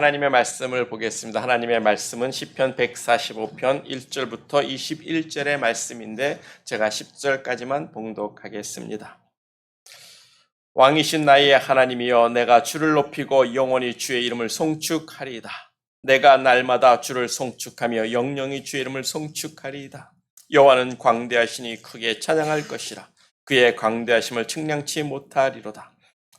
하나님의 말씀을 보겠습니다. 하나님의 말씀은 시편 145편 1절부터 21절의 말씀인데 제가 10절까지만 봉독하겠습니다. 왕이신 나의 하나님이여, 내가 주를 높이고 영원히 주의 이름을 송축하리이다. 내가 날마다 주를 송축하며 영영이 주의 이름을 송축하리이다. 여호와는 광대하시니 크게 찬양할 것이라. 그의 광대하심을 측량치 못하리로다.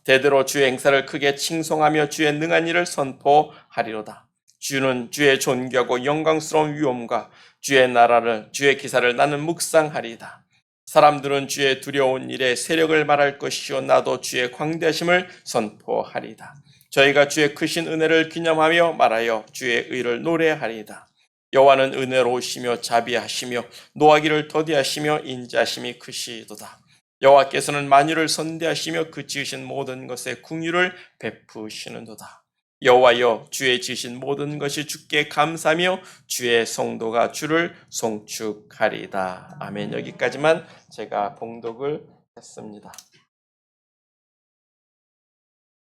대대로 주의 행사를 크게 칭송하며 주의 능한 일을 선포하리로다. 주는 주의 존귀하고 영광스러운 위엄과 주의 나라를, 주의 기사를 나는 묵상하리이다. 사람들은 주의 두려운 일에 세력을 말할 것이요, 나도 주의 광대하심을 선포하리이다. 저희가 주의 크신 은혜를 기념하며 말하여 주의 의를 노래하리이다. 여호와는 은혜로우시며 자비하시며 노하기를 더디하시며 인자하심이 크시도다. 여호와께서는 만유를 선대하시며 그 지으신 모든 것에 긍휼을 베푸시는도다. 여호와여, 주의 지으신 모든 것이 주께 감사하며 주의 성도가 주를 송축하리이다. 아멘. 여기까지만 제가 봉독을 했습니다.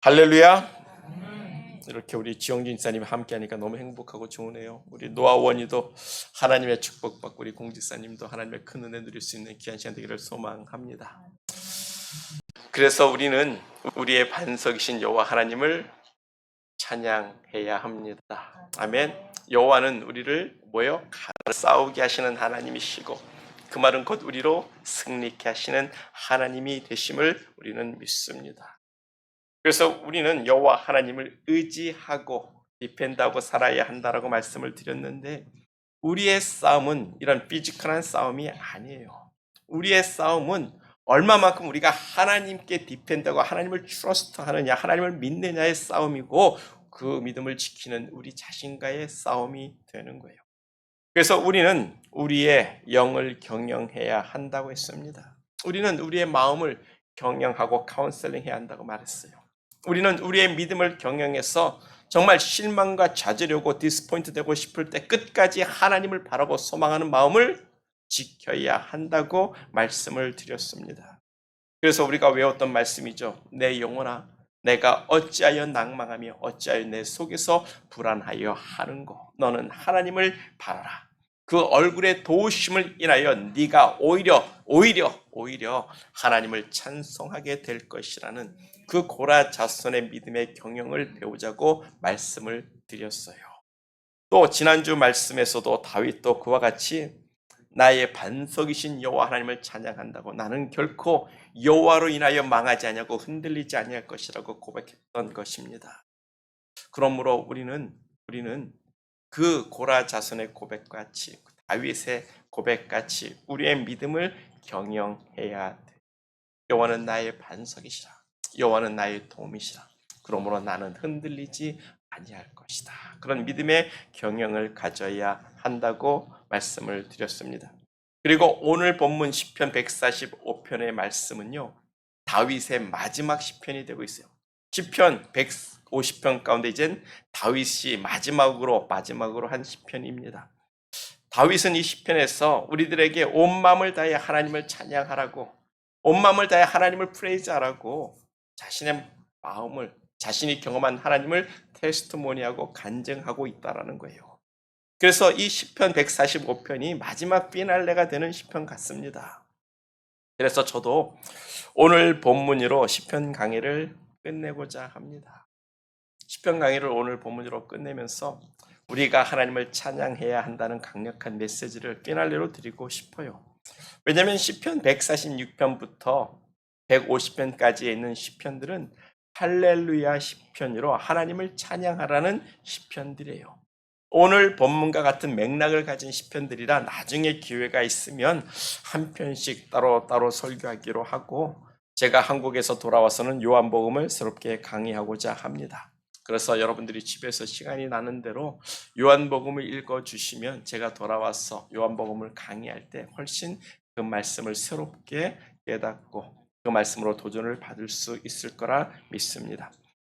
할렐루야. 이렇게 우리 지영진 집사님이 함께하니까 너무 행복하고 좋으네요. 우리 노아원이도 하나님의 축복받고 우리 공집사님도 하나님의 큰 은혜 누릴 수 있는 귀한 시간 되기를 소망합니다. 그래서 우리는 우리의 반석이신 여호와 하나님을 찬양해야 합니다. 아멘. 여호와는 우리를 싸우게 하시는 하나님이시고, 그 말은 곧 우리로 승리케 하시는 하나님이 되심을 우리는 믿습니다. 그래서 우리는 여호와 하나님을 의지하고 디펜드하고 살아야 한다라고 말씀을 드렸는데, 우리의 싸움은 이런 피지컬한 싸움이 아니에요. 우리의 싸움은 얼마만큼 우리가 하나님께 디펜드하고 하나님을 트러스트하느냐, 하나님을 믿느냐의 싸움이고, 그 믿음을 지키는 우리 자신과의 싸움이 되는 거예요. 그래서 우리는 우리의 영을 경영해야 한다고 했습니다. 우리는 우리의 마음을 경영하고 카운셀링해야 한다고 말했어요. 우리는 우리의 믿음을 경영해서 정말 실망과 좌절하고 디스포인트 되고 싶을 때 끝까지 하나님을 바라고 소망하는 마음을 지켜야 한다고 말씀을 드렸습니다. 그래서 우리가 외웠던 말씀이죠. 내 영혼아, 내가 어찌하여 낭망하며 어찌하여 내 속에서 불안하여 하는고. 너는 하나님을 바라라. 그 얼굴의 도우심을 인하여 네가 오히려 하나님을 찬송하게 될 것이라는 그 고라 자손의 믿음의 경영을 배우자고 말씀을 드렸어요. 또 지난주 말씀에서도 다윗도 그와 같이 나의 반석이신 여호와 하나님을 찬양한다고, 나는 결코 여호와로 인하여 망하지 아니하고 흔들리지 아니할 것이라고 고백했던 것입니다. 그러므로 우리는 그 고라 자손의 고백같이, 다윗의 고백같이 우리의 믿음을 경영해야 돼. 여호와는 나의 반석이시라. 여호와는 나의 도움이시라. 그러므로 나는 흔들리지 아니할 것이다. 그런 믿음의 경영을 가져야 한다고 말씀을 드렸습니다. 그리고 오늘 본문 시편 145편의 말씀은요, 다윗의 마지막 시편이 되고 있어요. 시편 150편 가운데 이젠 다윗이 마지막으로 한 시편입니다. 다윗은 이 시편에서 우리들에게 온 마음을 다해 하나님을 찬양하라고, 온 마음을 다해 하나님을 프레이즈하라고 자신의 마음을, 자신이 경험한 하나님을 테스티모니하고 간증하고 있다라는 거예요. 그래서 이 시편 145편이 마지막 피날레가 되는 시편 같습니다. 그래서 저도 오늘 본문으로 시편 강의를 끝내고자 합니다. 시편 강의를 오늘 본문으로 끝내면서 우리가 하나님을 찬양해야 한다는 강력한 메시지를 피날레로 드리고 싶어요. 왜냐하면 시편 146편부터 150편까지에 있는 시편들은 할렐루야 시편으로 하나님을 찬양하라는 시편들이에요. 오늘 본문과 같은 맥락을 가진 시편들이라 나중에 기회가 있으면 한 편씩 따로 설교하기로 하고, 제가 한국에서 돌아와서는 요한복음을 새롭게 강의하고자 합니다. 그래서 여러분들이 집에서 시간이 나는 대로 요한복음을 읽어주시면 제가 돌아와서 요한복음을 강의할 때 훨씬 그 말씀을 새롭게 깨닫고 그 말씀으로 도전을 받을 수 있을 거라 믿습니다.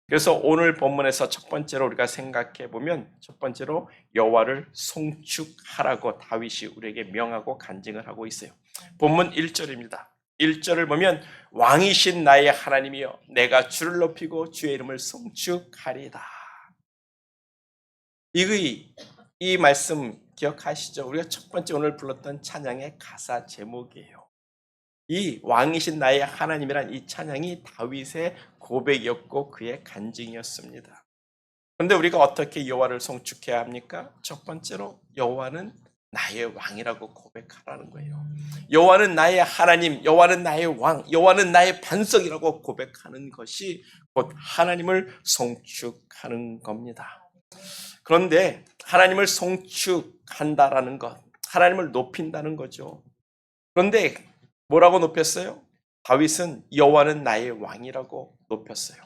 그래서 오늘 본문에서 첫 번째로 우리가 생각해 보면, 첫 번째로 여호와를 송축하라고 다윗이 우리에게 명하고 간증을 하고 있어요. 본문 1절입니다. 1절을 보면 왕이신 나의 하나님이여, 내가 주를 높이고 주의 이름을 송축하리이다. 이 말씀 기억하시죠? 우리가 첫 번째 오늘 불렀던 찬양의 가사 제목이에요. 이 왕이신 나의 하나님이란 이 찬양이 다윗의 고백이었고 그의 간증이었습니다. 그런데 우리가 어떻게 여호와를 송축해야 합니까? 첫 번째로 여호와는 나의 왕이라고 고백하라는 거예요. 여호와는 나의 하나님, 여호와는 나의 왕, 여호와는 나의 반석이라고 고백하는 것이 곧 하나님을 송축하는 겁니다. 그런데 하나님을 송축한다라는 것, 하나님을 높인다는 거죠. 그런데 뭐라고 높였어요? 다윗은 여호와는 나의 왕이라고 높였어요.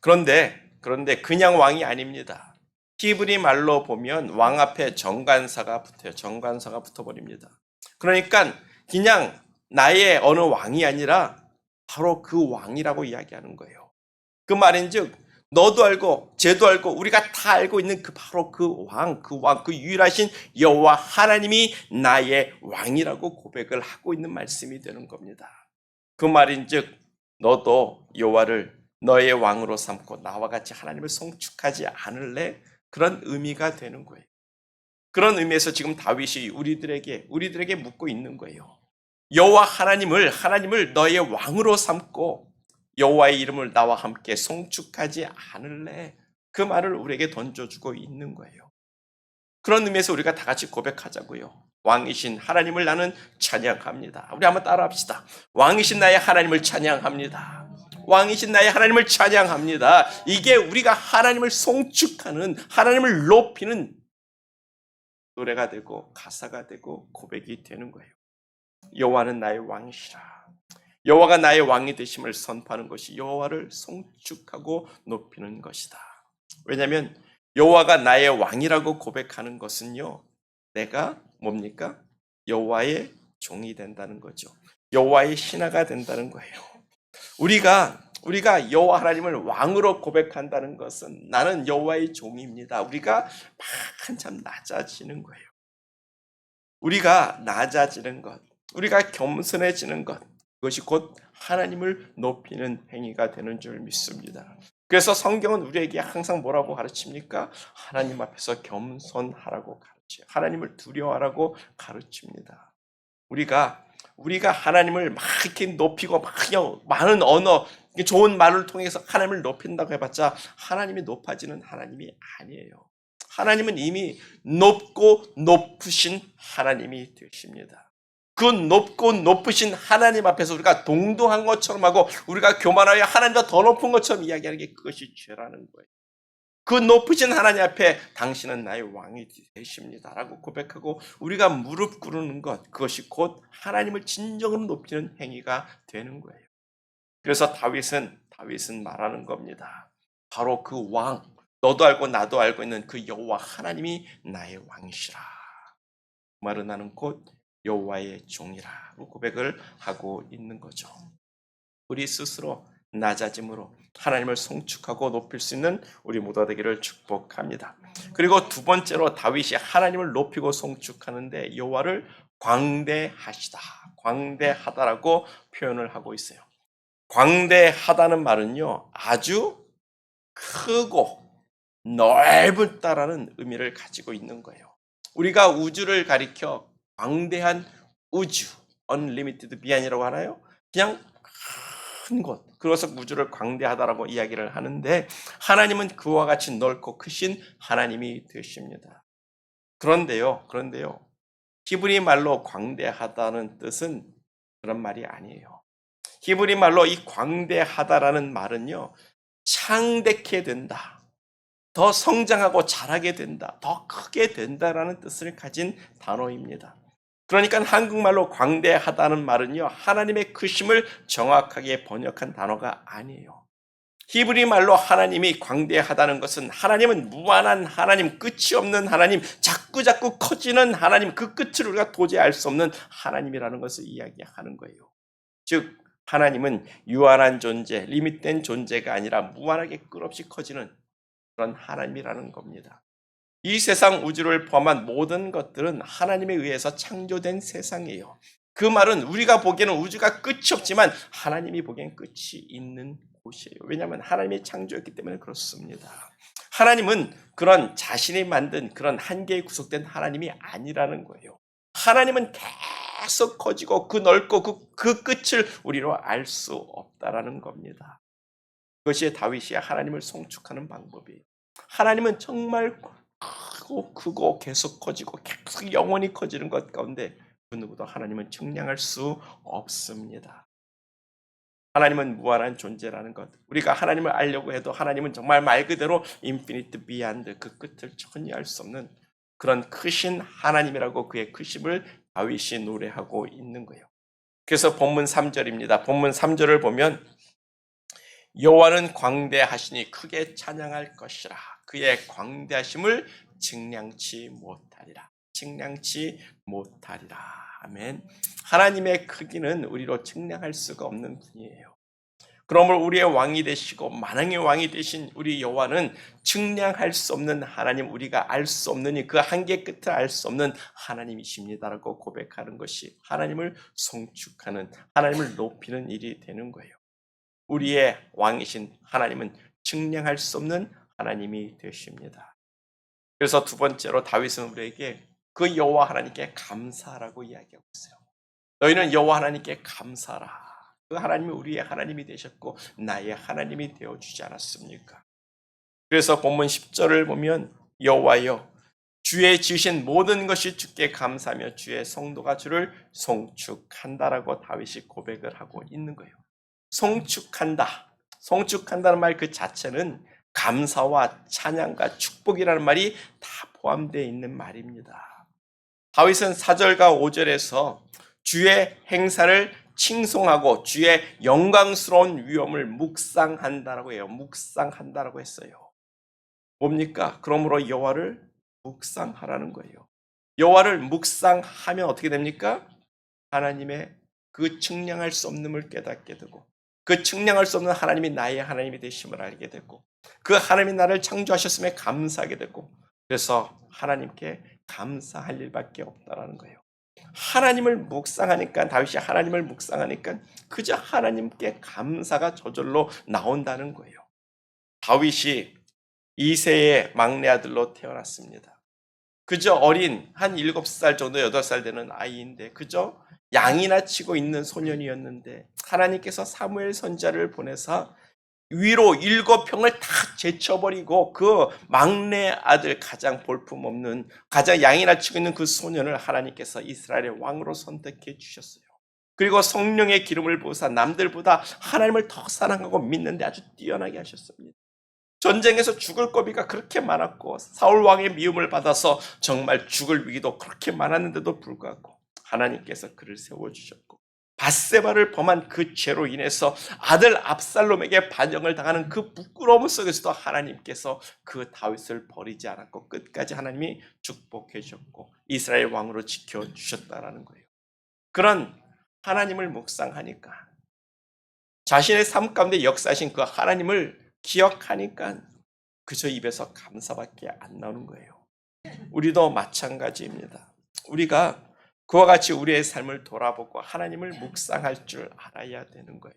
그런데 그냥 왕이 아닙니다. 히브리 말로 보면 왕 앞에 정관사가 붙어요. 정관사가 붙어버립니다. 그러니까 그냥 나의 어느 왕이 아니라 바로 그 왕이라고 이야기하는 거예요. 그 말인즉 너도 알고 쟤도 알고 우리가 다 알고 있는 바로 그 유일하신 여호와 하나님이 나의 왕이라고 고백을 하고 있는 말씀이 되는 겁니다. 그 말인즉 너도 여호와를 너의 왕으로 삼고 나와 같이 하나님을 송축하지 않을래? 그런 의미가 되는 거예요. 그런 의미에서 지금 다윗이 우리들에게 묻고 있는 거예요. 여호와 하나님을 너의 왕으로 삼고 여호와의 이름을 나와 함께 송축하지 않을래? 그 말을 우리에게 던져주고 있는 거예요. 그런 의미에서 우리가 다 같이 고백하자고요. 왕이신 하나님을 나는 찬양합니다. 우리 한번 따라합시다. 왕이신 나의 하나님을 찬양합니다. 왕이신 나의 하나님을 찬양합니다. 이게 우리가 하나님을 송축하는, 하나님을 높이는 노래가 되고 가사가 되고 고백이 되는 거예요. 여호와는 나의 왕이시라. 여호와가 나의 왕이 되심을 선포하는 것이 여호와를 송축하고 높이는 것이다. 왜냐하면 여호와가 나의 왕이라고 고백하는 것은요, 내가 뭡니까? 여호와의 종이 된다는 거죠. 여호와의 신하가 된다는 거예요. 우리가 여호와 하나님을 왕으로 고백한다는 것은 나는 여호와의 종입니다. 우리가 한참 낮아지는 거예요. 우리가 낮아지는 것, 우리가 겸손해지는 것, 그것이 곧 하나님을 높이는 행위가 되는 줄 믿습니다. 그래서 성경은 우리에게 항상 뭐라고 가르칩니까? 하나님 앞에서 겸손하라고 가르쳐요. 하나님을 두려워하라고 가르칩니다. 우리가 하나님을 막 이렇게 높이고 막 많은 언어, 좋은 말을 통해서 하나님을 높인다고 해봤자 하나님이 높아지는 하나님이 아니에요. 하나님은 이미 높고 높으신 하나님이 되십니다. 그 높고 높으신 하나님 앞에서 우리가 동등한 것처럼 하고 우리가 교만하여 하나님보다 더 높은 것처럼 이야기하는 게 그것이 죄라는 거예요. 그 높으신 하나님 앞에 당신은 나의 왕이 되십니다라고 고백하고 우리가 무릎 꿇는 것, 그것이 곧 하나님을 진정으로 높이는 행위가 되는 거예요. 그래서 다윗은 말하는 겁니다. 바로 그 왕, 너도 알고 나도 알고 있는 그 여호와 하나님이 나의 왕이시라. 그 말은 나는 곧 여호와의 종이라고 고백을 하고 있는 거죠. 우리 스스로 낮아짐으로 하나님을 송축하고 높일 수 있는 우리 모두가 되기를 축복합니다. 그리고 두 번째로 다윗이 하나님을 높이고 송축하는데 여호와를 광대하시다, 광대하다라고 표현을 하고 있어요. 광대하다는 말은요, 아주 크고 넓다라는 의미를 가지고 있는 거예요. 우리가 우주를 가리켜 광대한 우주, unlimited 비안이라고 하나요? 그냥 큰 곳, 그래서 우주를 광대하다라고 이야기를 하는데 하나님은 그와 같이 넓고 크신 하나님이 되십니다. 그런데요, 히브리 말로 광대하다는 뜻은 그런 말이 아니에요. 히브리 말로 이 광대하다라는 말은요, 창대케 된다, 더 성장하고 자라게 된다, 더 크게 된다라는 뜻을 가진 단어입니다. 그러니까 한국말로 광대하다는 말은요, 하나님의 크심을 정확하게 번역한 단어가 아니에요. 히브리 말로 하나님이 광대하다는 것은 하나님은 무한한 하나님, 끝이 없는 하나님, 자꾸 커지는 하나님, 그 끝을 우리가 도저히 알 수 없는 하나님이라는 것을 이야기하는 거예요. 즉 하나님은 유한한 존재, 리밋된 존재가 아니라 무한하게 끝없이 커지는 그런 하나님이라는 겁니다. 이 세상 우주를 포함한 모든 것들은 하나님에 의해서 창조된 세상이에요. 그 말은 우리가 보기에는 우주가 끝이 없지만 하나님이 보기엔 끝이 있는 곳이에요. 왜냐하면 하나님이 창조했기 때문에 그렇습니다. 하나님은 그런 자신이 만든 그런 한계에 구속된 하나님이 아니라는 거예요. 하나님은 계속 커지고 그 넓고 그 끝을 우리로 알 수 없다라는 겁니다. 그것이 다윗이 하나님을 송축하는 방법이에요. 하나님은 정말 크고 계속 커지고 계속 영원히 커지는 것 가운데 그 누구도 하나님은 측량할 수 없습니다. 하나님은 무한한 존재라는 것. 우리가 하나님을 알려고 해도 하나님은 정말 말 그대로 infinite beyond, 그 끝을 전혀 알 수 없는 그런 크신 하나님이라고 그의 크심을 다윗이 노래하고 있는 거예요. 그래서 본문 3절입니다. 본문 3절을 보면 여호와는 광대하시니 크게 찬양할 것이라. 그의 광대하심을 측량치 못하리라. 측량치 못하리라. 아멘. 하나님의 크기는 우리로 측량할 수가 없는 분이에요. 그러므로 우리의 왕이 되시고 만왕의 왕이 되신 우리 여호와는 측량할 수 없는 하나님, 우리가 알 수 없는 그 한계 끝을 알 수 없는 하나님이십니다라고 고백하는 것이 하나님을 송축하는, 하나님을 높이는 일이 되는 거예요. 우리의 왕이신 하나님은 측량할 수 없는 하나님이 되십니다. 그래서 두 번째로 다윗은 우리에게 그 여호와 하나님께 감사하라고 이야기하고 있어요. 너희는 여호와 하나님께 감사하라. 그 하나님이 우리의 하나님이 되셨고 나의 하나님이 되어주지 않았습니까? 그래서 본문 10절을 보면 여호와여 주의 지으신 모든 것이 주께 감사하며 주의 성도가 주를 송축한다라고 다윗이 고백을 하고 있는 거예요. 송축한다. 송축한다는 말 그 자체는 감사와 찬양과 축복이라는 말이 다 포함되어 있는 말입니다. 다윗은 4절과 5절에서 주의 행사를 칭송하고 주의 영광스러운 위엄을 묵상한다라고 해요. 묵상한다라고 했어요. 뭡니까? 그러므로 여호와를 묵상하라는 거예요. 여호와를 묵상하면 어떻게 됩니까? 하나님의 그 측량할 수 없음을 깨닫게 되고 그 측량할 수 없는 하나님이 나의 하나님이 되심을 알게 되고 그 하나님이 나를 창조하셨음에 감사하게 되고 그래서 하나님께 감사할 일밖에 없다라는 거예요. 하나님을 묵상하니까 다윗이 하나님을 묵상하니까 그저 하나님께 감사가 저절로 나온다는 거예요. 다윗이 이새의 막내 아들로 태어났습니다. 그저 어린 한 7살 정도 8살 되는 아이인데 그저 양이나 치고 있는 소년이었는데 하나님께서 사무엘 선지자를 보내서 위로 7평을 다 제쳐버리고 그 막내 아들 가장 볼품없는 가장 양이나 치고 있는 그 소년을 하나님께서 이스라엘의 왕으로 선택해 주셨어요. 그리고 성령의 기름을 부으사 남들보다 하나님을 더 사랑하고 믿는데 아주 뛰어나게 하셨습니다. 전쟁에서 죽을 고비가 그렇게 많았고 사울 왕의 미움을 받아서 정말 죽을 위기도 그렇게 많았는데도 불구하고 하나님께서 그를 세워주셨고 밧세바를 범한 그 죄로 인해서 아들 압살롬에게 반역을 당하는 그 부끄러움 속에서도 하나님께서 그 다윗을 버리지 않았고 끝까지 하나님이 축복해 주셨고 이스라엘 왕으로 지켜주셨다라는 거예요. 그런 하나님을 묵상하니까 자신의 삶 가운데 역사하신 그 하나님을 기억하니까 그저 입에서 감사밖에 안 나오는 거예요. 우리도 마찬가지입니다. 우리가 그와 같이 우리의 삶을 돌아보고 하나님을 묵상할 줄 알아야 되는 거예요.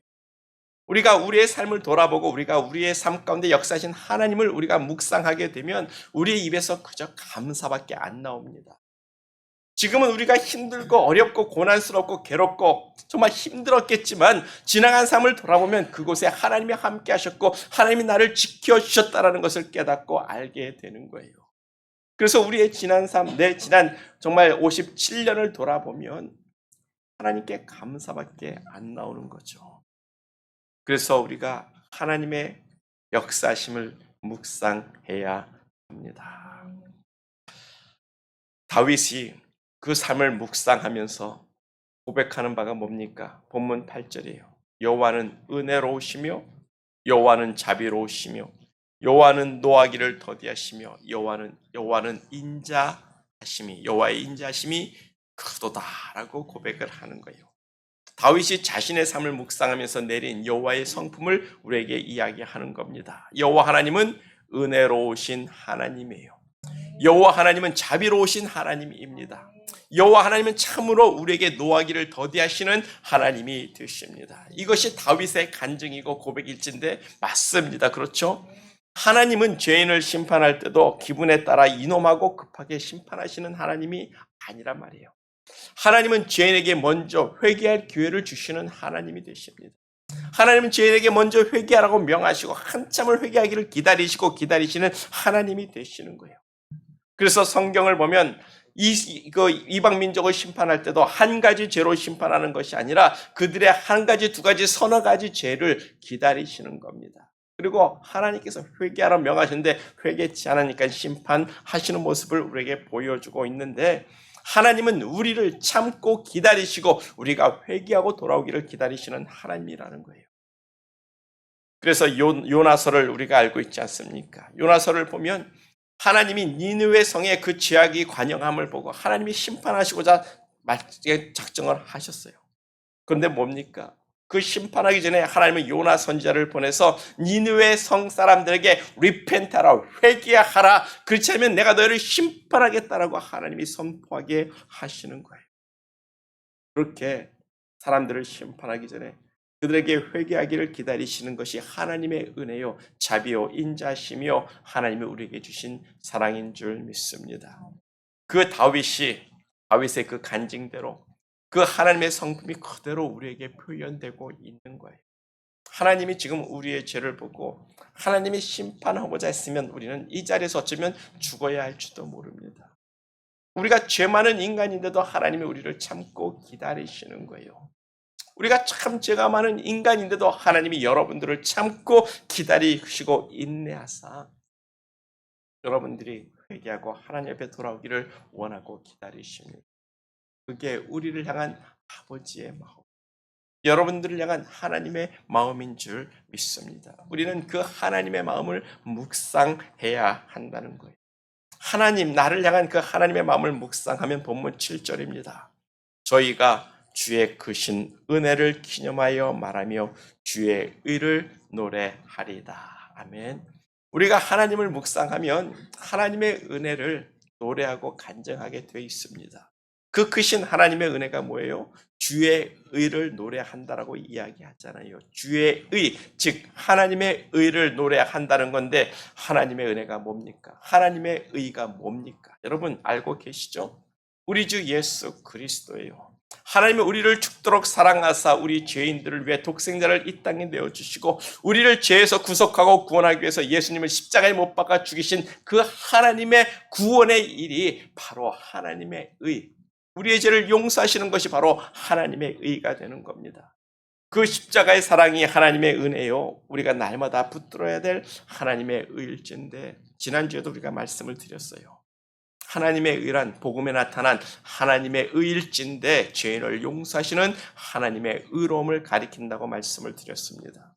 우리가 우리의 삶을 돌아보고 우리가 우리의 삶 가운데 역사하신 하나님을 우리가 묵상하게 되면 우리의 입에서 그저 감사밖에 안 나옵니다. 지금은 우리가 힘들고 어렵고 고난스럽고 괴롭고 정말 힘들었겠지만 지나간 삶을 돌아보면 그곳에 하나님이 함께 하셨고 하나님이 나를 지켜주셨다는 것을 깨닫고 알게 되는 거예요. 그래서 우리의 지난 삶, 내 지난 정말 57년을 돌아보면 하나님께 감사밖에 안 나오는 거죠. 그래서 우리가 하나님의 역사심을 묵상해야 합니다. 다윗이 그 삶을 묵상하면서 고백하는 바가 뭡니까? 본문 8절이에요. 여호와는 은혜로우시며 여호와는 자비로우시며 여호와는 노하기를 더디하시며 여호와는 인자하심이 여호와의 인자하심이 크도다라고 고백을 하는 거예요. 다윗이 자신의 삶을 묵상하면서 내린 여호와의 성품을 우리에게 이야기하는 겁니다. 여호와 하나님은 은혜로우신 하나님이에요. 여호와 하나님은 자비로우신 하나님입니다. 여호와 하나님은 참으로 우리에게 노하기를 더디하시는 하나님이 되십니다. 이것이 다윗의 간증이고 고백일진데 맞습니다. 그렇죠? 하나님은 죄인을 심판할 때도 기분에 따라 이놈하고 급하게 심판하시는 하나님이 아니란 말이에요. 하나님은 죄인에게 먼저 회개할 기회를 주시는 하나님이 되십니다. 하나님은 죄인에게 먼저 회개하라고 명하시고 한참을 회개하기를 기다리시는 하나님이 되시는 거예요. 그래서 성경을 보면 이방 민족을 심판할 때도 한 가지 죄로 심판하는 것이 아니라 그들의 한 가지, 두 가지, 서너 가지 죄를 기다리시는 겁니다. 그리고 하나님께서 회개하라 명하시는데 회개치 않으니까 심판하시는 모습을 우리에게 보여주고 있는데, 하나님은 우리를 참고 기다리시고 우리가 회개하고 돌아오기를 기다리시는 하나님이라는 거예요. 그래서 요나서를 우리가 알고 있지 않습니까? 요나서를 보면 하나님이 니느웨 성의 그 죄악이 관영함을 보고 하나님이 심판하시고자 작정을 하셨어요. 그런데 뭡니까? 그 심판하기 전에 하나님은 요나 선지자를 보내서 니느웨 성 사람들에게 리펜트하라, 회개하라, 그렇지 않으면 내가 너희를 심판하겠다라고 하나님이 선포하게 하시는 거예요. 그렇게 사람들을 심판하기 전에 그들에게 회개하기를 기다리시는 것이 하나님의 은혜요, 자비요, 인자심이요, 하나님이 우리에게 주신 사랑인 줄 믿습니다. 그 다윗의 그 간증대로 그 하나님의 성품이 그대로 우리에게 표현되고 있는 거예요. 하나님이 지금 우리의 죄를 보고 하나님이 심판하고자 했으면 우리는 이 자리에서 어쩌면 죽어야 할지도 모릅니다. 우리가 죄 많은 인간인데도 하나님이 우리를 참고 기다리시는 거예요. 우리가 참 죄가 많은 인간인데도 하나님이 여러분들을 참고 기다리시고 인내하사 여러분들이 회개하고 하나님 앞에 돌아오기를 원하고 기다리십니다. 그게 우리를 향한 아버지의 마음, 여러분들을 향한 하나님의 마음인 줄 믿습니다. 우리는 그 하나님의 마음을 묵상해야 한다는 거예요. 하나님, 나를 향한 그 하나님의 마음을 묵상하면 본문 7절입니다. 저희가 주의 크신 은혜를 기념하여 말하며 주의 의를 노래하리다. 아멘. 우리가 하나님을 묵상하면 하나님의 은혜를 노래하고 간증하게 되어 있습니다. 그 크신 하나님의 은혜가 뭐예요? 주의 의를 노래한다라고 이야기하잖아요. 주의 의, 즉 하나님의 의를 노래한다는 건데 하나님의 은혜가 뭡니까? 하나님의 의가 뭡니까? 여러분 알고 계시죠? 우리 주 예수 그리스도예요. 하나님은 우리를 죽도록 사랑하사 우리 죄인들을 위해 독생자를 이 땅에 내어주시고 우리를 죄에서 구속하고 구원하기 위해서 예수님을 십자가에 못 박아 죽이신 그 하나님의 구원의 일이 바로 하나님의 의, 우리의 죄를 용서하시는 것이 바로 하나님의 의가 되는 겁니다. 그 십자가의 사랑이 하나님의 은혜요, 우리가 날마다 붙들어야 될 하나님의 의일진데 지난주에도 우리가 말씀을 드렸어요. 하나님의 의란 복음에 나타난 하나님의 의일진데 죄인을 용서하시는 하나님의 의로움을 가리킨다고 말씀을 드렸습니다.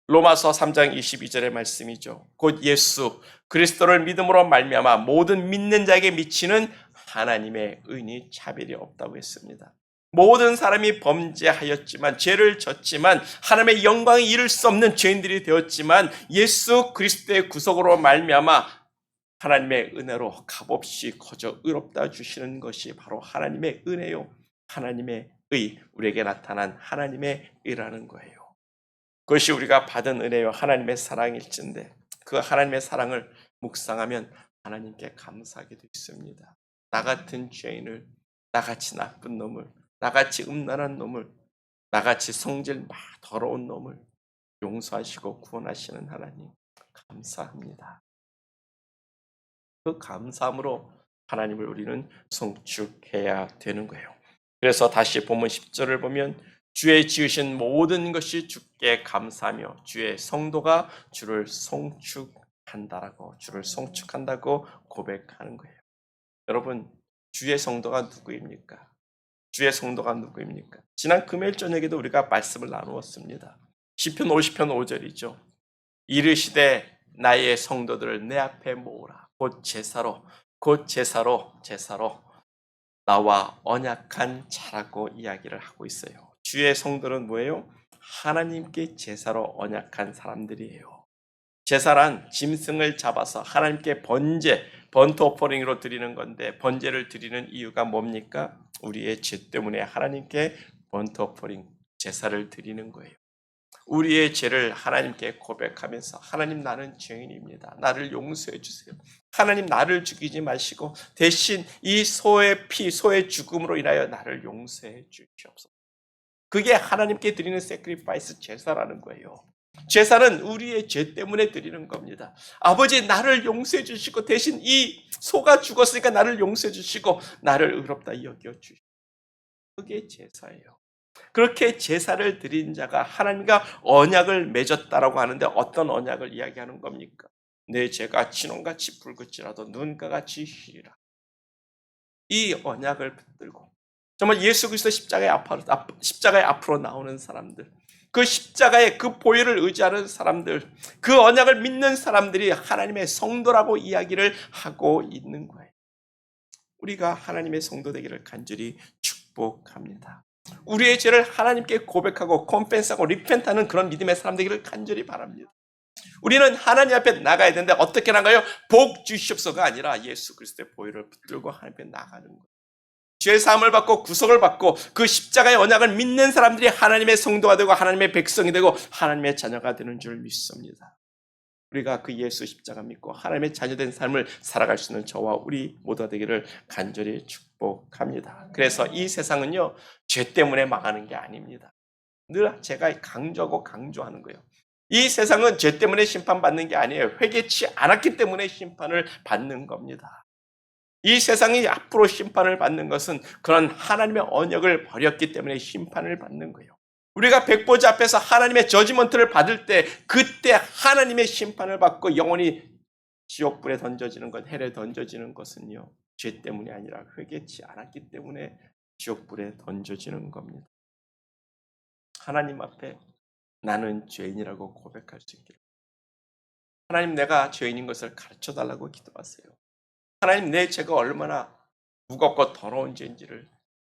로마서 3장 22절의 말씀이죠. 곧 예수 그리스도를 믿음으로 말미암아 모든 믿는 자에게 미치는 하나님의 의니 차별이 없다고 했습니다. 모든 사람이 범죄하였지만 죄를 졌지만 하나님의 영광에 이를 수 없는 죄인들이 되었지만 예수 그리스도의 구속으로 말미암아 하나님의 은혜로 값없이 거저 의롭다 주시는 것이 바로 하나님의 은혜요, 하나님의 의, 우리에게 나타난 하나님의 의라는 거예요. 그것이 우리가 받은 은혜요 하나님의 사랑일진데 그 하나님의 사랑을 묵상하면 하나님께 감사하게 되어 있습니다. 나 같은 죄인을, 나같이 나쁜 놈을, 나같이 음란한 놈을, 나같이 성질 막 더러운 놈을 용서하시고 구원하시는 하나님 감사합니다. 그 감사함으로 하나님을 우리는 송축해야 되는 거예요. 그래서 다시 본문 10절을 보면 주의 지으신 모든 것이 주께 감사하며 주의 성도가 주를 송축한다라고, 주를 송축한다고 고백하는 거예요. 여러분, 주의 성도가 누구입니까? 주의 성도가 누구입니까? 지난 금요일 저녁에도 우리가 말씀을 나누었습니다. 시편 50편 5절이죠. 이르시되 나의 성도들을 내 앞에 모으라. 곧 제사로 나와 언약한 자라고 이야기를 하고 있어요. 주의 성도는 뭐예요? 하나님께 제사로 언약한 사람들이에요. 제사란 짐승을 잡아서 하나님께 번트 오퍼링으로 드리는 건데, 번제를 드리는 이유가 뭡니까? 우리의 죄 때문에 하나님께 번트 오퍼링, 제사를 드리는 거예요. 우리의 죄를 하나님께 고백하면서 하나님 나는 죄인입니다. 나를 용서해 주세요. 하나님 나를 죽이지 마시고 대신 이 소의 피, 소의 죽음으로 인하여 나를 용서해 주시옵소서. 그게 하나님께 드리는 세크리파이스 제사라는 거예요. 제사는 우리의 죄 때문에 드리는 겁니다. 아버지 나를 용서해 주시고 대신 이 소가 죽었으니까 나를 용서해 주시고 나를 의롭다 여겨 주시고 그게 제사예요. 그렇게 제사를 드린 자가 하나님과 언약을 맺었다라고 하는데 어떤 언약을 이야기하는 겁니까? 내 죄가 진홍같이 붉을지라도 눈과 같이 희리라. 이 언약을 붙들고 정말 예수 그리스도 십자가의 앞으로 나오는 사람들, 그 십자가의 그 보혈을 의지하는 사람들, 그 언약을 믿는 사람들이 하나님의 성도라고 이야기를 하고 있는 거예요. 우리가 하나님의 성도 되기를 간절히 축복합니다. 우리의 죄를 하나님께 고백하고 컴펜스하고 리펜트하는 그런 믿음의 사람 되기를 간절히 바랍니다. 우리는 하나님 앞에 나가야 되는데 어떻게 나가요? 복 주시옵소서가 아니라 예수 그리스도의 보혈을 붙들고 하나님 앞에 나가는 거예요. 죄 사함을 받고 구속을 받고 그 십자가의 언약을 믿는 사람들이 하나님의 성도가 되고 하나님의 백성이 되고 하나님의 자녀가 되는 줄 믿습니다. 우리가 그 예수 십자가 믿고 하나님의 자녀된 삶을 살아갈 수 있는 저와 우리 모두가 되기를 간절히 축복합니다. 그래서 이 세상은요, 죄 때문에 망하는 게 아닙니다. 늘 제가 강조하고 강조하는 거예요. 이 세상은 죄 때문에 심판받는 게 아니에요. 회개치 않았기 때문에 심판을 받는 겁니다. 이 세상이 앞으로 심판을 받는 것은 그런 하나님의 언약을 버렸기 때문에 심판을 받는 거예요. 우리가 백보자 앞에서 하나님의 저지먼트를 받을 때 그때 하나님의 심판을 받고 영원히 지옥불에 던져지는 것, 헬에 던져지는 것은요, 죄 때문이 아니라 회개치 않았기 때문에 지옥불에 던져지는 겁니다. 하나님 앞에 나는 죄인이라고 고백할 수 있기를. 하나님 내가 죄인인 것을 가르쳐달라고 기도하세요. 하나님 내 죄가 얼마나 무겁고 더러운 죄인지를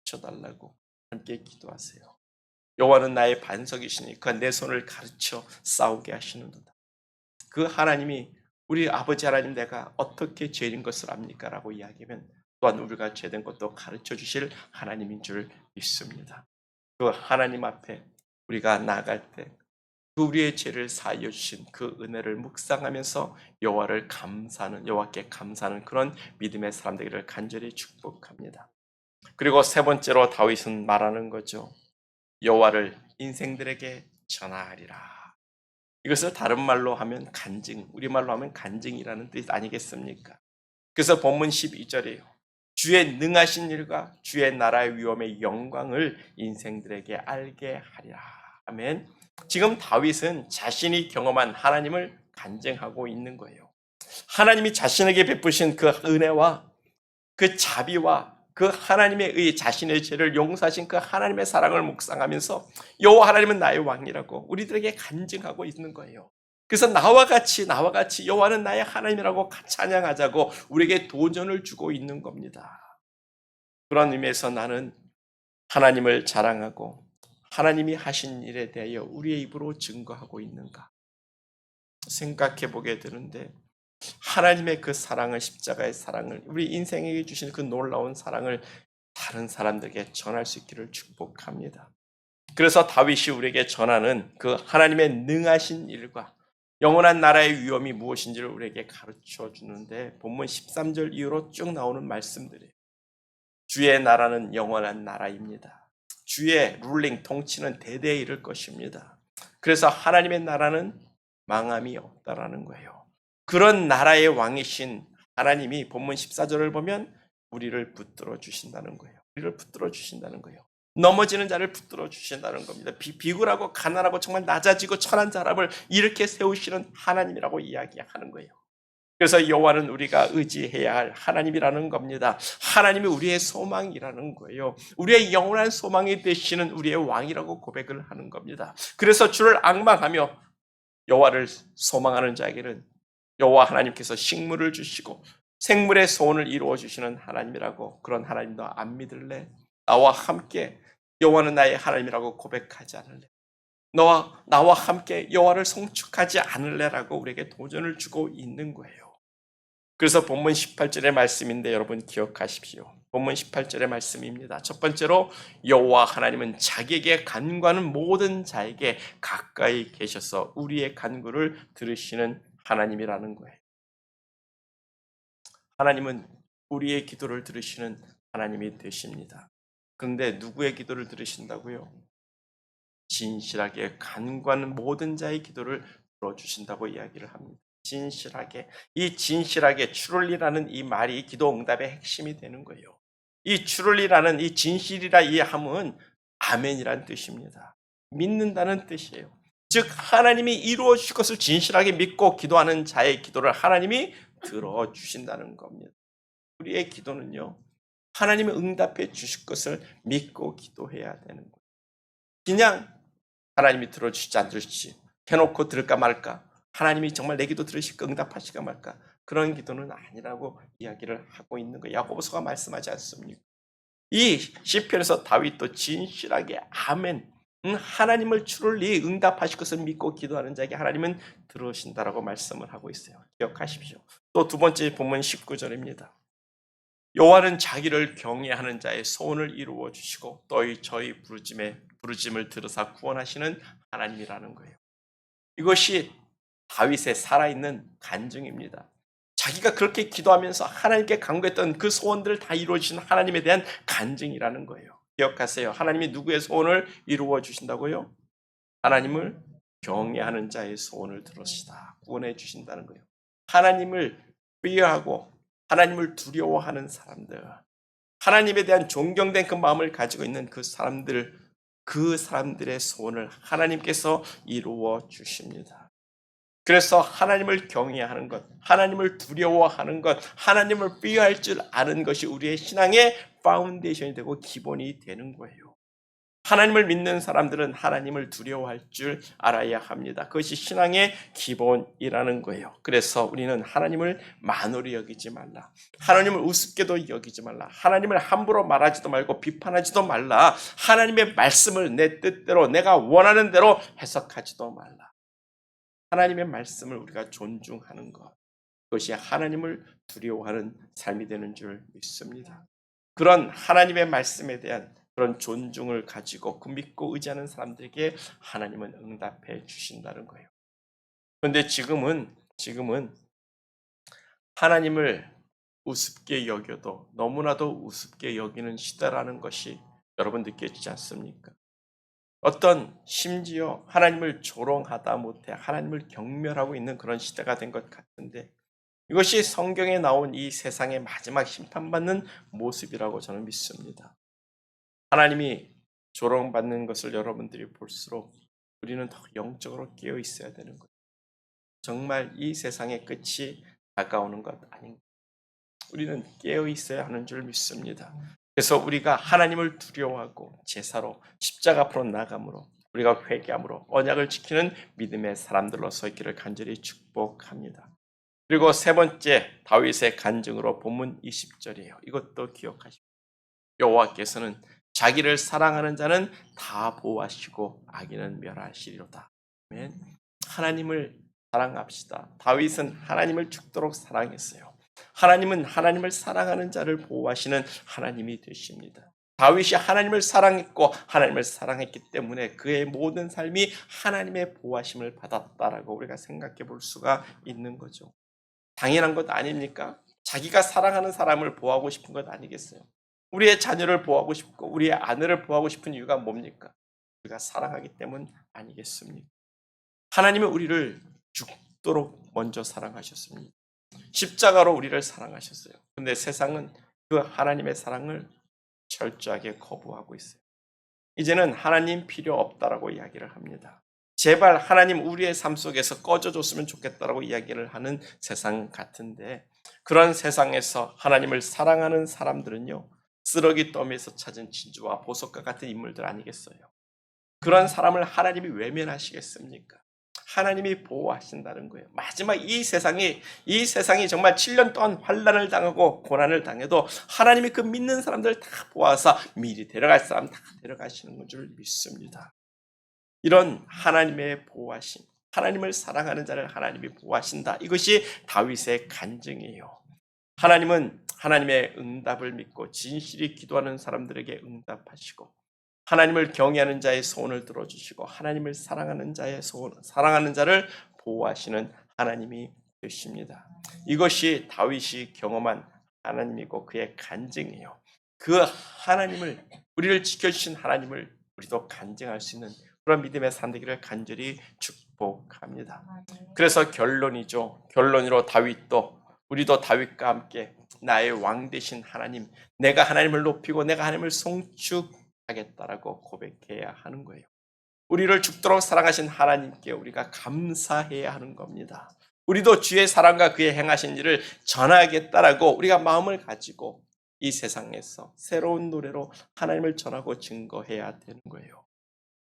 가르쳐달라고 함께 기도하세요. 여호와는 나의 반석이시니까 내 손을 가르쳐 싸우게 하시는도다. 그 하나님이 우리 아버지 하나님 내가 어떻게 죄인 것을 압니까? 라고 이야기하면 또한 우리가 죄된 것도 가르쳐 주실 하나님인 줄 믿습니다. 그 하나님 앞에 우리가 나아갈 때 그 우리의 죄를 사하여 주신 그 은혜를 묵상하면서 여호와께 감사하는 그런 믿음의 사람 되기를 간절히 축복합니다. 그리고 세 번째로 다윗은 말하는 거죠. 여호와를 인생들에게 전하리라. 이것을 다른 말로 하면 간증, 우리말로 하면 간증이라는 뜻 아니겠습니까? 그래서 본문 12절이에요. 주의 능하신 일과 주의 나라의 위엄의 영광을 인생들에게 알게 하리라. 아멘. 지금 다윗은 자신이 경험한 하나님을 간증하고 있는 거예요. 하나님이 자신에게 베푸신 그 은혜와 그 자비와 그 하나님의 자신의 죄를 용서하신 그 하나님의 사랑을 묵상하면서 여호와 하나님은 나의 왕이라고 우리들에게 간증하고 있는 거예요. 그래서 나와 같이 여호와는 나의 하나님이라고 찬양하자고 우리에게 도전을 주고 있는 겁니다. 그런 의미에서 나는 하나님을 자랑하고 하나님이 하신 일에 대하여 우리의 입으로 증거하고 있는가 생각해 보게 되는데, 하나님의 그 사랑을, 십자가의 사랑을, 우리 인생에게 주신 그 놀라운 사랑을 다른 사람들에게 전할 수 있기를 축복합니다. 그래서 다윗이 우리에게 전하는 그 하나님의 능하신 일과 영원한 나라의 위엄이 무엇인지를 우리에게 가르쳐 주는데, 본문 13절 이후로 쭉 나오는 말씀들이에요. 주의 나라는 영원한 나라입니다. 주의 룰링, 통치는 대대에 이를 것입니다. 그래서 하나님의 나라는 망함이 없다라는 거예요. 그런 나라의 왕이신 하나님이 본문 14절을 보면 우리를 붙들어 주신다는 거예요. 우리를 붙들어 주신다는 거예요. 넘어지는 자를 붙들어 주신다는 겁니다. 비굴하고 가난하고 정말 낮아지고 천한 사람을 이렇게 세우시는 하나님이라고 이야기하는 거예요. 그래서 여호와는 우리가 의지해야 할 하나님이라는 겁니다. 하나님이 우리의 소망이라는 거예요. 우리의 영원한 소망이 되시는 우리의 왕이라고 고백을 하는 겁니다. 그래서 주를 앙망하며 여호와를 소망하는 자에게는 여호와 하나님께서 식물을 주시고 생물의 소원을 이루어 주시는 하나님이라고, 그런 하나님도 안 믿을래? 나와 함께 여호와는 나의 하나님이라고 고백하지 않을래? 나와 함께 여호와를 송축하지 않을래라고 우리에게 도전을 주고 있는 거예요. 그래서 본문 18절의 말씀인데 여러분 기억하십시오. 본문 18절의 말씀입니다. 첫 번째로 여호와 하나님은 자기에게 간구하는 모든 자에게 가까이 계셔서 우리의 간구를 들으시는 하나님이라는 거예요. 하나님은 우리의 기도를 들으시는 하나님이 되십니다. 그런데 누구의 기도를 들으신다고요? 진실하게 간구하는 모든 자의 기도를 들어주신다고 이야기를 합니다. 진실하게, 이 진실하게 추를리라는 이 말이 기도 응답의 핵심이 되는 거예요. 이 추를리라는 이 진실이라 이 함은 아멘이란 뜻입니다. 믿는다는 뜻이에요. 즉 하나님이 이루어 주실 것을 진실하게 믿고 기도하는 자의 기도를 하나님이 들어주신다는 겁니다. 우리의 기도는요, 하나님이 응답해 주실 것을 믿고 기도해야 되는 거예요. 그냥 하나님이 들어주실지 안 들으실지 해놓고 들을까 말까, 하나님이 정말 내 기도 들으실까 응답하실까 말까, 그런 기도는 아니라고 이야기를 하고 있는 거예요. 야고보서가 말씀하지 않습니까? 이 시편에서 다윗도 진실하게 아멘, 하나님을 추를리 응답하실 것을 믿고 기도하는 자에게 하나님은 들으신다라고 말씀을 하고 있어요. 기억하십시오. 또 두 번째 본문 19절입니다. 여호와는 자기를 경외하는 자의 소원을 이루어 주시고 또 저희 부르짐을 들으사 구원하시는 하나님이라는 거예요. 이것이 다윗의 살아있는 간증입니다. 자기가 그렇게 기도하면서 하나님께 간구했던 그 소원들을 다 이루어 주신 하나님에 대한 간증이라는 거예요. 기억하세요. 하나님이 누구의 소원을 이루어 주신다고요? 하나님을 경외하는 자의 소원을 들으시다. 구원해 주신다는 거예요. 하나님을 fear하고 하나님을 두려워하는 사람들, 하나님에 대한 존경된 그 마음을 가지고 있는 그 사람들의 소원을 하나님께서 이루어 주십니다. 그래서 하나님을 경외하는 것, 하나님을 두려워하는 것, 하나님을 fear할 줄 아는 것이 우리의 신앙의 파운데이션이 되고 기본이 되는 거예요. 하나님을 믿는 사람들은 하나님을 두려워할 줄 알아야 합니다. 그것이 신앙의 기본이라는 거예요. 그래서 우리는 하나님을 만홀히 여기지 말라. 하나님을 우습게도 여기지 말라. 하나님을 함부로 말하지도 말고 비판하지도 말라. 하나님의 말씀을 내 뜻대로 내가 원하는 대로 해석하지도 말라. 하나님의 말씀을 우리가 존중하는 것. 그것이 하나님을 두려워하는 삶이 되는 줄 믿습니다. 그런 하나님의 말씀에 대한 그런 존중을 가지고 그 믿고 의지하는 사람들에게 하나님은 응답해 주신다는 거예요. 그런데 지금은 하나님을 우습게 여겨도 너무나도 우습게 여기는 시대라는 것이 여러분 느껴지지 않습니까? 어떤 심지어 하나님을 조롱하다 못해 하나님을 경멸하고 있는 그런 시대가 된 것 같은데 이것이 성경에 나온 이 세상의 마지막 심판받는 모습이라고 저는 믿습니다. 하나님이 조롱받는 것을 여러분들이 볼수록 우리는 더 영적으로 깨어 있어야 되는 거예요. 정말 이 세상의 끝이 다가오는 것 아닌가. 우리는 깨어 있어야 하는 줄 믿습니다. 그래서 우리가 하나님을 두려워하고 제사로 십자가 앞으로 나아감으로 우리가 회개함으로 언약을 지키는 믿음의 사람들로 서 있기를 간절히 축복합니다. 그리고 세 번째 다윗의 간증으로 본문 20절이에요. 이것도 기억하십시오. 여호와께서는 자기를 사랑하는 자는 다 보호하시고 악인은 멸하시리로다. 아멘. 하나님을 사랑합시다. 다윗은 하나님을 죽도록 사랑했어요. 하나님은 하나님을 사랑하는 자를 보호하시는 하나님이 되십니다. 다윗이 하나님을 사랑했고 하나님을 사랑했기 때문에 그의 모든 삶이 하나님의 보호하심을 받았다라고 우리가 생각해 볼 수가 있는 거죠. 당연한 것 아닙니까? 자기가 사랑하는 사람을 보호하고 싶은 것 아니겠어요? 우리의 자녀를 보호하고 싶고 우리의 아내를 보호하고 싶은 이유가 뭡니까? 우리가 사랑하기 때문 아니겠습니까? 하나님은 우리를 죽도록 먼저 사랑하셨습니다. 십자가로 우리를 사랑하셨어요. 그런데 세상은 그 하나님의 사랑을 철저하게 거부하고 있어요. 이제는 하나님 필요 없다라고 이야기를 합니다. 제발 하나님 우리의 삶 속에서 꺼져줬으면 좋겠다라고 이야기를 하는 세상 같은데 그런 세상에서 하나님을 사랑하는 사람들은요. 쓰레기 더미에서 찾은 진주와 보석과 같은 인물들 아니겠어요? 그런 사람을 하나님이 외면하시겠습니까? 하나님이 보호하신다는 거예요. 마지막 이 세상이 정말 7년 동안 환난을 당하고 고난을 당해도 하나님이 그 믿는 사람들 다 보아서 미리 데려갈 사람 다 데려가시는 줄 믿습니다. 이런 하나님의 보호하심, 하나님을 사랑하는 자를 하나님이 보호하신다. 이것이 다윗의 간증이에요. 하나님은 하나님의 응답을 믿고 진실이 기도하는 사람들에게 응답하시고 하나님을 경외하는 자의 소원을 들어주시고 하나님을 사랑하는 자의 사랑하는 자를 보호하시는 하나님이 되십니다. 이것이 다윗이 경험한 하나님이고 그의 간증이에요. 그 하나님을 우리를 지켜주신 하나님을 우리도 간증할 수 있는 그런 믿음의 삶 되기를 간절히 축복합니다. 그래서 결론이죠. 결론으로 다윗도 우리도 다윗과 함께 나의 왕 되신 하나님, 내가 하나님을 높이고 내가 하나님을 송축하겠다라고 고백해야 하는 거예요. 우리를 죽도록 사랑하신 하나님께 우리가 감사해야 하는 겁니다. 우리도 주의 사랑과 그의 행하신 일을 전하겠다라고 우리가 마음을 가지고 이 세상에서 새로운 노래로 하나님을 전하고 증거해야 되는 거예요.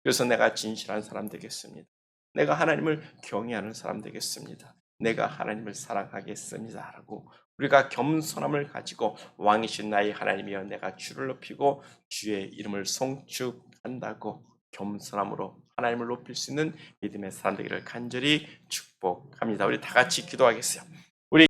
그래서 내가 진실한 사람 되겠습니다. 내가 하나님을 경외하는 사람 되겠습니다. 내가 하나님을 사랑하겠습니다. 라고 우리가 겸손함을 가지고 왕이신 나의 하나님이여 내가 주를 높이고 주의 이름을 송축한다고 겸손함으로 하나님을 높일 수 있는 믿음의 사람 되기를 간절히 축복합니다. 우리 다 같이 기도하겠어요.